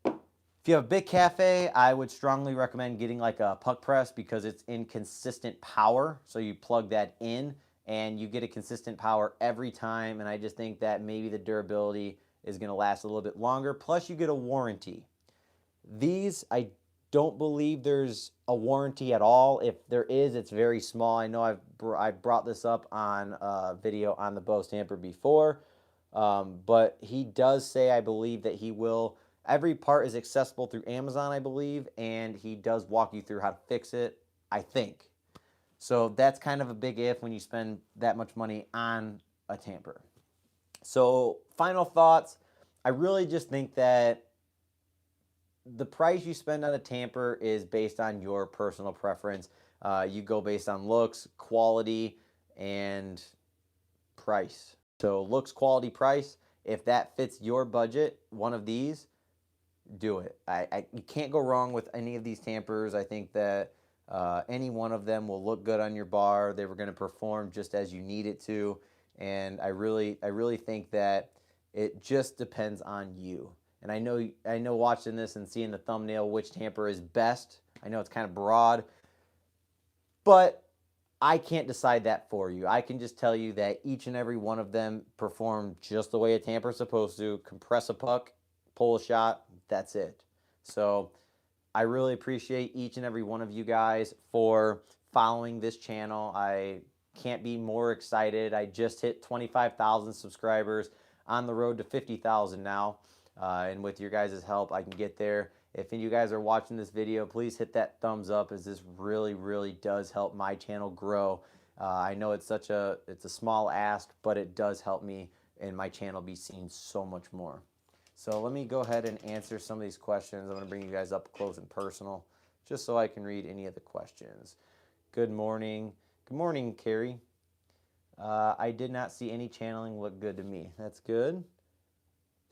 If you have a big cafe, I would strongly recommend getting like a puck press because it's in consistent power. So you plug that in and you get a consistent power every time. And I just think that maybe the durability is going to last a little bit longer. Plus you get a warranty. These, I don't believe there's a warranty at all. If there is, it's very small. I know I've brought this up on a video on the Bose Tamper before, but he does say, I believe, that he will. Every part is accessible through Amazon, I believe, and he does walk you through how to fix it, I think. So that's kind of a big if when you spend that much money on a tamper. So final thoughts, I really just think that the price you spend on a tamper is based on your personal preference. You go based on looks, quality, and price. So looks, quality, price. If that fits your budget, one of these, do it. You can't go wrong with any of these tampers. I think that any one of them will look good on your bar. They were going to perform just as you need it to. And I really think that it just depends on you. And I know watching this and seeing the thumbnail, which tamper is best. I know it's kind of broad, but I can't decide that for you. I can just tell you that each and every one of them perform just the way a tamper is supposed to. Compress a puck, pull a shot, that's it. So I really appreciate each and every one of you guys for following this channel. I can't be more excited. I just hit 25,000 subscribers, on the road to 50,000 now. And with your guys' help, I can get there. If you guys are watching this video, please hit that thumbs up, as this really does help my channel grow. I know it's a small ask, but it does help me and my channel be seen so much more. So let me go ahead and answer some of these questions. I'm going to bring you guys up close and personal, just so I can read any of the questions. Good morning. Good morning, Carrie. I did not see any channeling look good to me. That's good.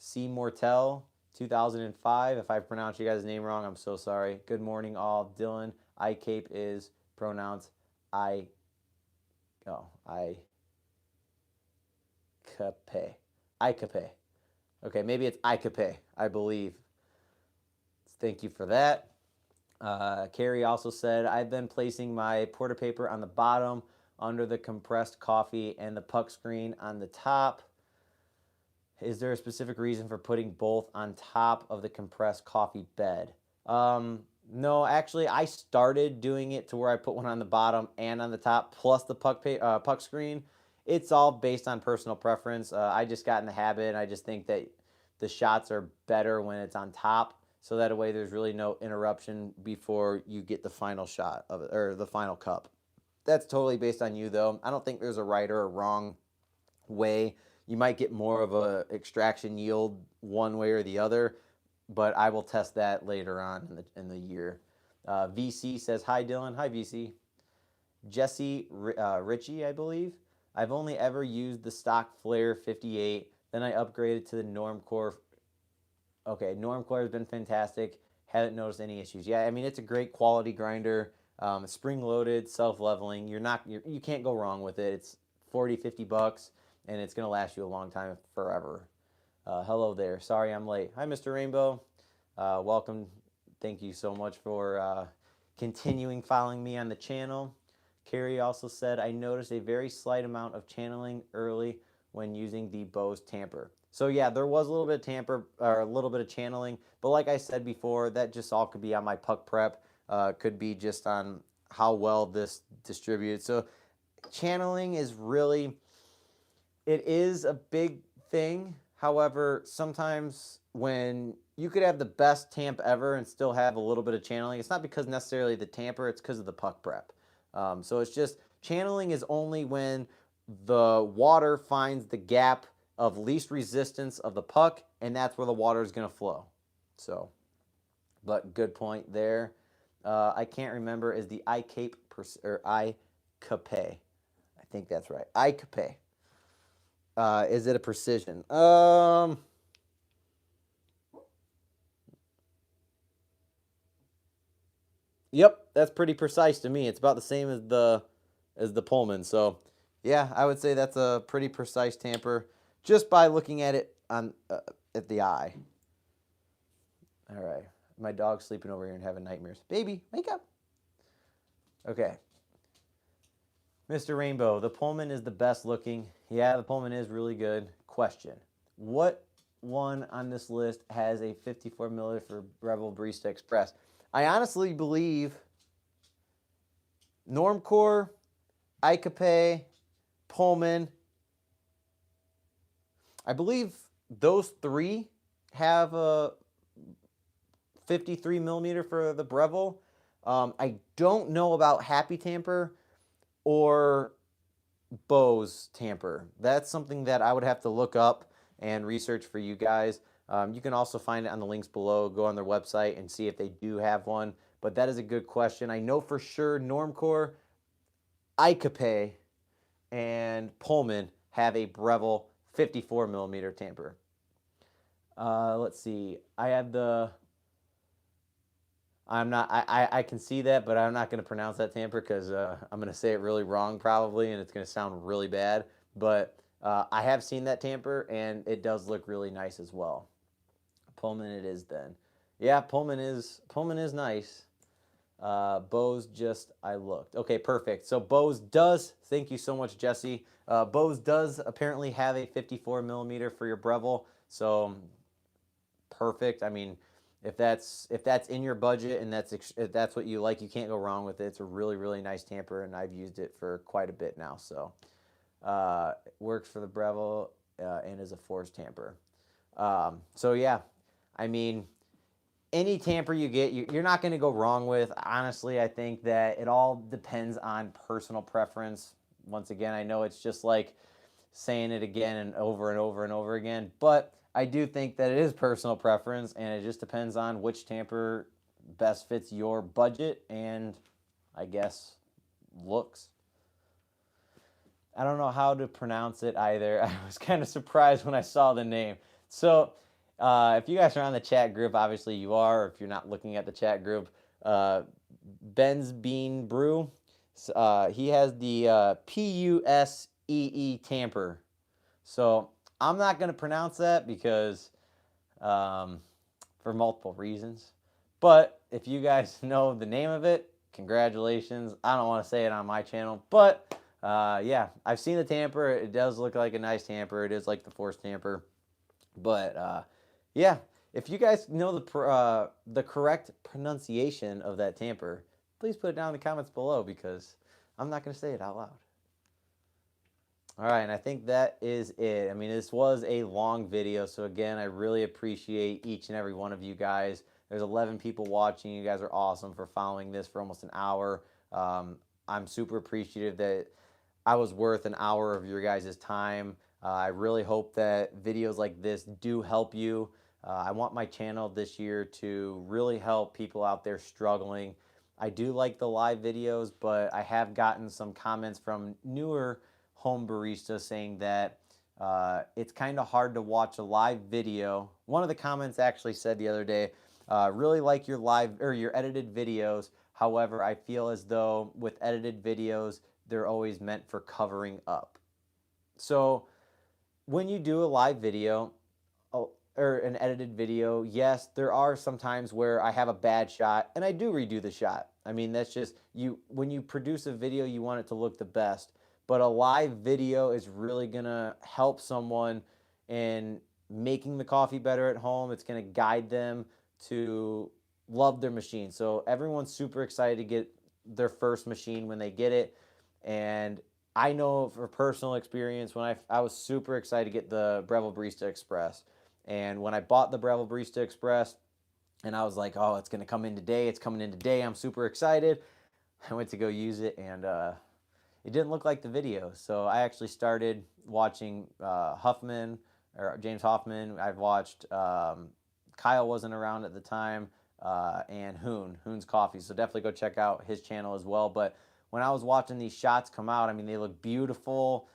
C. Mortel, 2005. If I pronounced you guys' name wrong, I'm so sorry. Good morning, all. Dylan, iCape is pronounced iCape. iCape. Okay, maybe it's iCape, I believe. Thank you for that. Carrie also said, I've been placing my porta paper on the bottom under the compressed coffee and the puck screen on the top. Is there a specific reason for putting both on top of the compressed coffee bed? No, actually, I started doing it to where I put one on the bottom and on the top, plus the puck screen. It's all based on personal preference. I just got in the habit. I just think that the shots are better when it's on top, so that way there's really no interruption before you get the final shot of it, or the final cup. That's totally based on you, though. I don't think there's a right or a wrong way. You might get more of a extraction yield one way or the other, but I will test that later on in the year. VC says, hi, Dylan. Hi, VC. Jesse Ritchie, I believe. I've only ever used the stock Flair 58. Then I upgraded to the Normcore. Okay, Normcore has been fantastic. Haven't noticed any issues. Yeah, I mean, it's a great quality grinder. Spring-loaded, self-leveling. You can't go wrong with it. It's 40, 50 bucks. And it's going to last you a long time, forever. Hello there. Sorry I'm late. Hi, Mr. Rainbow. Welcome. Thank you so much for continuing following me on the channel. Carrie also said, I noticed a very slight amount of channeling early when using the Bose Tamper. So yeah, there was a little bit of tamper, or a little bit of channeling. But like I said before, that just all could be on my puck prep. Could be just on how well this distributes. So channeling is really... It is a big thing. However, sometimes when you could have the best tamp ever and still have a little bit of channeling, it's not because necessarily the tamper, it's because of the puck prep. So it's just, channeling is only when the water finds the gap of least resistance of the puck, and that's where the water is going to flow. So, but good point there. I can't remember, is the iCape or iCape? I think that's right. iCape. Is it a precision? Yep, that's pretty precise to me. It's about the same as the Pullman. So, yeah, I would say that's a pretty precise tamper just by looking at it on at the eye. All right, my dog's sleeping over here and having nightmares. Baby, wake up. Okay. Mr. Rainbow, the Pullman is the best looking. Yeah, the Pullman is really good. Question, what one on this list has a 54 milliliter for Rebel Barista Express? I honestly believe Normcore, Icape, Pullman, I believe those three have a 53 millimeter for the Breville. I don't know about Happy Tamper or Bose Tamper. That's something that I would have to look up and research for you guys. You can also find it on the links below. Go on their website and see if they do have one. But that is a good question. I know for sure Normcore, Icape, and Pullman have a Breville 54 millimeter tamper. Let's see. I have the. I'm not. I can see that, but I'm not going to pronounce that tamper because I'm going to say it really wrong probably, and it's going to sound really bad. But I have seen that tamper, and it does look really nice as well. Pullman it is then. Yeah, Pullman is nice. Bose just, I looked. Okay, perfect. So Bose does, thank you so much, Jesse. Bose does apparently have a 54 millimeter for your Breville. So perfect. I mean, if that's in your budget and if that's what you like, you can't go wrong with it. It's a really, really nice tamper, and I've used it for quite a bit now. So it works for the Breville and is a forced tamper. So yeah, I mean, any tamper you get, you're not going to go wrong with. Honestly, I think that it all depends on personal preference. Once again, I know it's just like saying it again and over and over and over again, but I do think that it is personal preference, and it just depends on which tamper best fits your budget and, I guess, looks. I don't know how to pronounce it either. I was kind of surprised when I saw the name. So if you guys are on the chat group, obviously you are, or if you're not looking at the chat group, Ben's Bean Brew, he has the P-U-S-E-E tamper. So I'm not going to pronounce that because for multiple reasons. But if you guys know the name of it, congratulations. I don't want to say it on my channel, but yeah, I've seen the tamper. It does look like a nice tamper. It is like the forced tamper. But yeah, if you guys know the correct pronunciation of that tamper, please put it down in the comments below because I'm not going to say it out loud. All right, and I think that is it. I mean, this was a long video, so again, I really appreciate each and every one of you guys. There's 11 people watching. You guys are awesome for following this for almost an hour. I'm super appreciative that I was worth an hour of your guys' time. I really hope that videos like this do help you. I want my channel this year to really help people out there struggling. I do like the live videos, but I have gotten some comments from newer home baristas saying that it's kind of hard to watch a live video. One of the comments actually said the other day, really like your live or your edited videos. However, I feel as though with edited videos, they're always meant for covering up. So when you do a live video or an edited video, yes, there are some times where I have a bad shot and I do redo the shot. I mean, that's just you. When you produce a video, you want it to look the best. But a live video is really gonna help someone in making the coffee better at home. It's gonna guide them to love their machine. So everyone's super excited to get their first machine when they get it. And I know for personal experience, when I was super excited to get the Breville Barista Express. And when I bought the Breville Barista Express, and I was like, oh, it's going to come in today. It's coming in today. I'm super excited. I went to go use it, and it didn't look like the video. So I actually started watching Huffman, or James Hoffman. I've watched, Kyle wasn't around at the time, and Hoon's Coffee. So definitely go check out his channel as well. But when I was watching these shots come out, I mean, they look beautiful.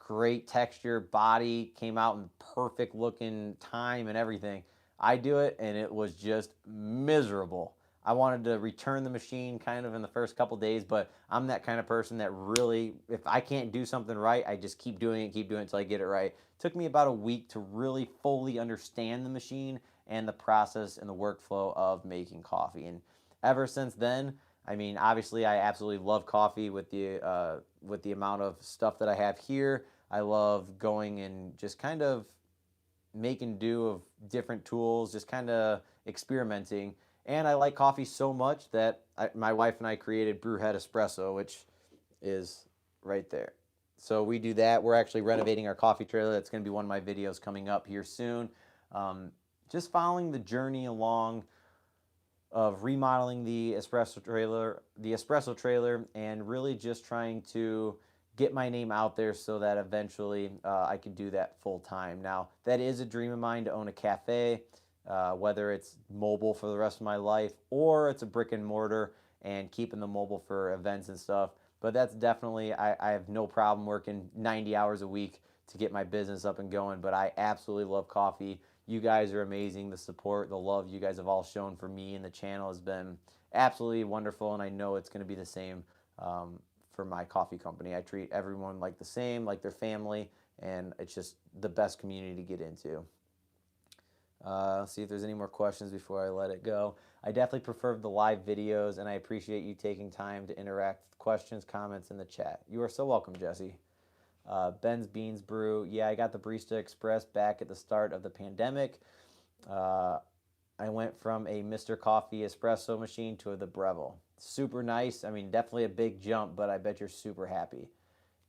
Great texture, body came out in perfect looking time and everything. I do it and it was just miserable. I wanted to return the machine kind of in the first couple days, but I'm that kind of person that really, if I can't do something right, I just keep doing it until I get it right. It took me about a week to really fully understand the machine and the process and the workflow of making coffee. And ever since then, I mean, obviously I absolutely love coffee with the amount of stuff that I have here. I love going and just kind of making do of different tools, just kind of experimenting. And I like coffee so much that my wife and I created GREAT Espresso, which is right there. So we do that. We're actually renovating our coffee trailer. That's going to be one of my videos coming up here soon. Um, just following the journey along of remodeling the espresso trailer, and really just trying to get my name out there so that eventually I could do that full time. Now, that is a dream of mine to own a cafe, whether it's mobile for the rest of my life or it's a brick and mortar and keeping the mobile for events and stuff. But that's definitely, I have no problem working 90 hours a week to get my business up and going. But I absolutely love coffee. You guys are amazing. The support, the love you guys have all shown for me and the channel has been absolutely wonderful. And I know it's going to be the same for my coffee company. I treat everyone like the same, like their family, and it's just the best community to get into. Let's see if there's any more questions before I let it go. I definitely prefer the live videos, and I appreciate you taking time to interact with questions, comments in the chat. You are so welcome, Jesse. Ben's Beans Brew. Yeah, I got the Barista Express back at the start of the pandemic. I went from a Mr. Coffee espresso machine to the Breville. Super nice. I mean, definitely a big jump, but I bet you're super happy.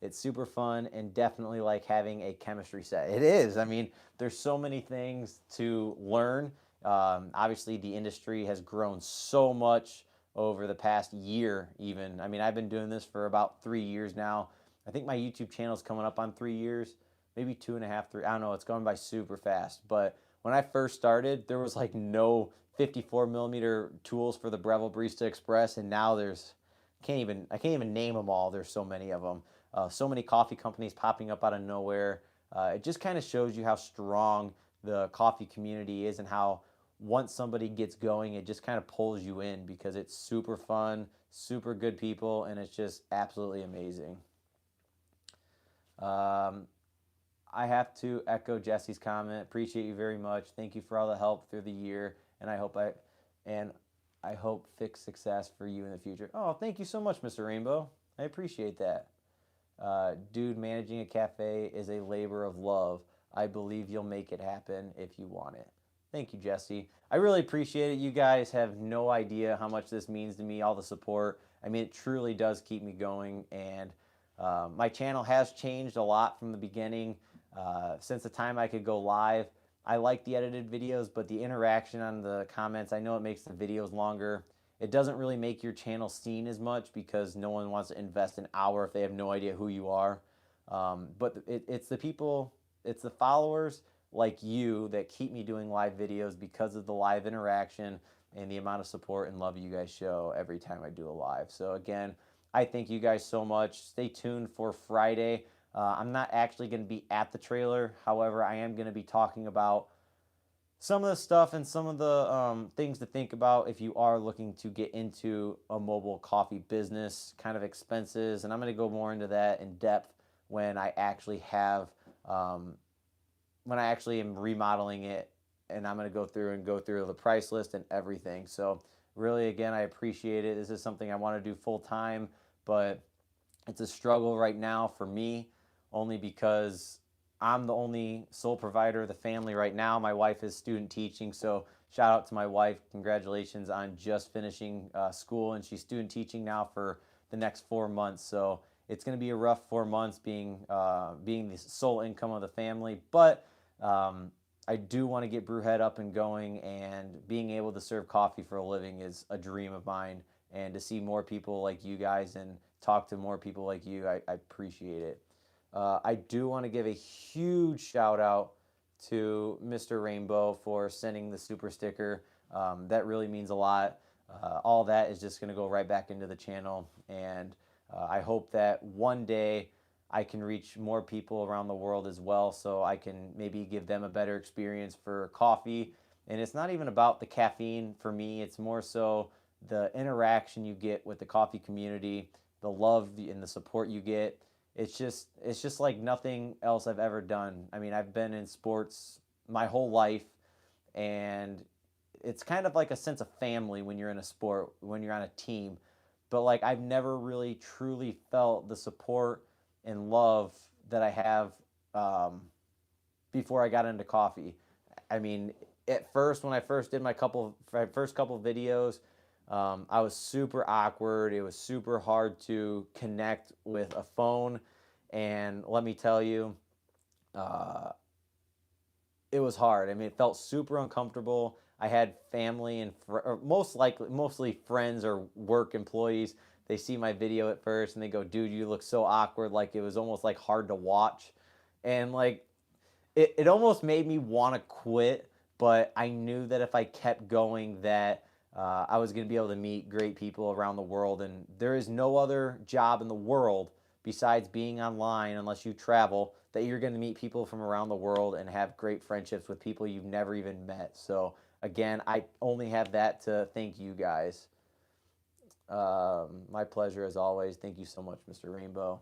It's super fun and definitely like having a chemistry set. It is. I mean, there's so many things to learn. Obviously, the industry has grown so much over the past year, even. I mean, I've been doing this for about 3 years now. I think my YouTube channel is coming up on 3 years, maybe 2.5, 3. I don't know. It's going by super fast. But when I first started, there was like no 54 millimeter tools for the Breville Barista Express, and now I can't even name them all. There's so many of them. So many coffee companies popping up out of nowhere. It just kind of shows you how strong the coffee community is and how once somebody gets going, it just kind of pulls you in because it's super fun, super good people, and it's just absolutely amazing. I have to echo Jesse's comment. Appreciate you very much. Thank you for all the help through the year, and I hope fix success for you in the future. Oh, thank you so much, Mr. Rainbow. I appreciate that. Dude, managing a cafe is a labor of love. I believe you'll make it happen if you want it. Thank you, Jesse. I really appreciate it. You guys have no idea how much this means to me, all the support. I mean, it truly does keep me going, and my channel has changed a lot from the beginning. Since the time I could go live, I like the edited videos, but the interaction on the comments, I know it makes the videos longer. It doesn't really make your channel seen as much because no one wants to invest an hour if they have no idea who you are. But it's the people, it's the followers like you that keep me doing live videos because of the live interaction and the amount of support and love you guys show every time I do a live. So again, I thank you guys so much. Stay tuned for Friday. I'm not actually going to be at the trailer. However, I am going to be talking about some of the stuff and some of the things to think about if you are looking to get into a mobile coffee business, kind of expenses. And I'm going to go more into that in depth when I actually have, when I actually am remodeling it, and I'm going to go through the price list and everything. So really, again, I appreciate it. This is something I want to do full time, but it's a struggle right now for me only because I'm the only sole provider of the family right now. My wife is student teaching, so shout out to my wife. Congratulations on just finishing school, and she's student teaching now for the next 4 months. So it's going to be a rough 4 months being the sole income of the family, but I do want to get Brewhead up and going, and being able to serve coffee for a living is a dream of mine. And to see more people like you guys and talk to more people like you, I appreciate it. I do want to give a huge shout out to Mr. Rainbow for sending the super sticker. That really means a lot. All that is just going to go right back into the channel, and I hope that one day I can reach more people around the world as well, so I can maybe give them a better experience for coffee. And it's not even about the caffeine for me, it's more so the interaction you get with the coffee community, the love and the support you get. It's just like nothing else I've ever done. I mean, I've been in sports my whole life, and it's kind of like a sense of family when you're in a sport, when you're on a team. But like I've never really truly felt the support and love that I have before I got into coffee. I mean, at first, when I first did my first couple videos, I was super awkward. It was super hard to connect with a phone. And let me tell you, uh, it was hard. I mean, it felt super uncomfortable. I had family and or mostly friends or work employees. They see my video at first and they go, "Dude, you look so awkward." Like it was almost like hard to watch, and like it almost made me want to quit. But I knew that if I kept going, that I was going to be able to meet great people around the world. And there is no other job in the world besides being online, unless you travel, that you're going to meet people from around the world and have great friendships with people you've never even met. So again, I only have that to thank you guys. My pleasure as always. Thank you so much, Mr. Rainbow.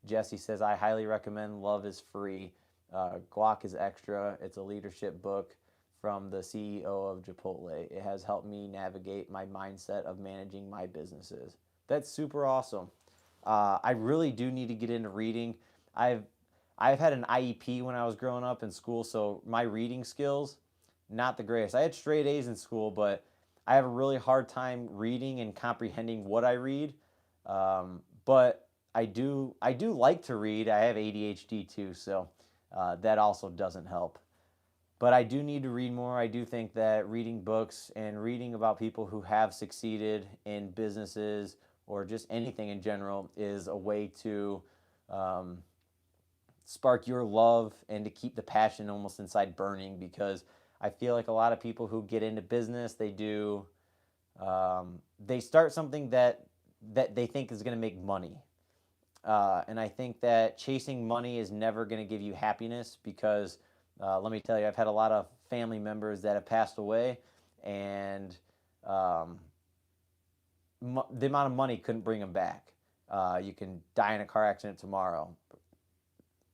Jesse says, I highly recommend Love is Free. Guac is Extra. It's a leadership book from the CEO of Chipotle. It has helped me navigate my mindset of managing my businesses. That's super awesome. I really do need to get into reading. I've I've had an IEP when I was growing up in school, so my reading skills not the greatest. I had straight A's in school, but I have a really hard time reading and comprehending what I read. But I do like to read. I have ADHD too, so that also doesn't help. But I do need to read more. I do think that reading books and reading about people who have succeeded in businesses or just anything in general is a way to um, spark your love and to keep the passion almost inside burning, because I feel like a lot of people who get into business, they start something that they think is going to make money. And I think that chasing money is never going to give you happiness, because let me tell you, I've had a lot of family members that have passed away, and um, the amount of money couldn't bring them back. You can die in a car accident tomorrow,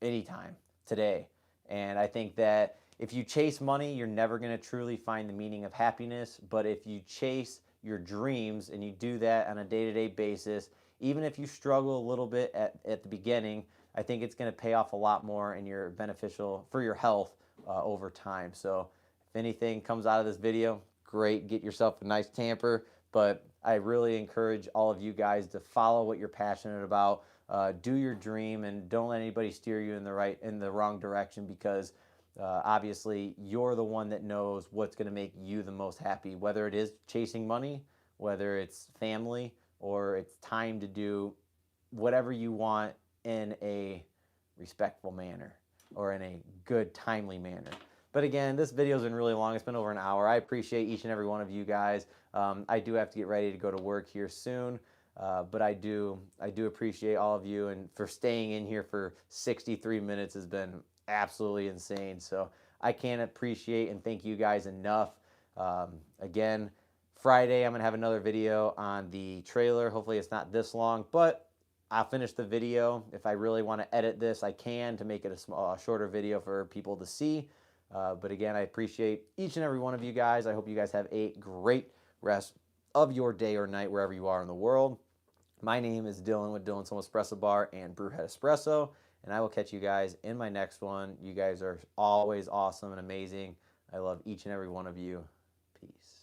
anytime, today. And I think that if you chase money, you're never going to truly find the meaning of happiness. But if you chase your dreams and you do that on a day to day basis, even if you struggle a little bit at the beginning, I think it's going to pay off a lot more and you're beneficial for your health over time. So if anything comes out of this video, great, get yourself a nice tamper. But I really encourage all of you guys to follow what you're passionate about. Do your dream and don't let anybody steer you in the wrong direction, because obviously you're the one that knows what's going to make you the most happy, whether it is chasing money, whether it's family, or it's time to do whatever you want in a respectful manner or in a good, timely manner. But again, this video's been really long. It's been over an hour. I appreciate each and every one of you guys. I do have to get ready to go to work here soon. But I do appreciate all of you, and for staying in here for 63 minutes has been absolutely insane. So I can't appreciate and thank you guys enough. Again, Friday I'm gonna have another video on the trailer. Hopefully it's not this long, but I'll finish the video. If I really want to edit this, I can, to make it a shorter video for people to see. But again, I appreciate each and every one of you guys. I hope you guys have a great rest of your day or night wherever you are in the world. My name is Dylan with Dylan's Home Espresso Bar and GREAT Espresso, and I will catch you guys in my next one. You guys are always awesome and amazing. I love each and every one of you. Peace.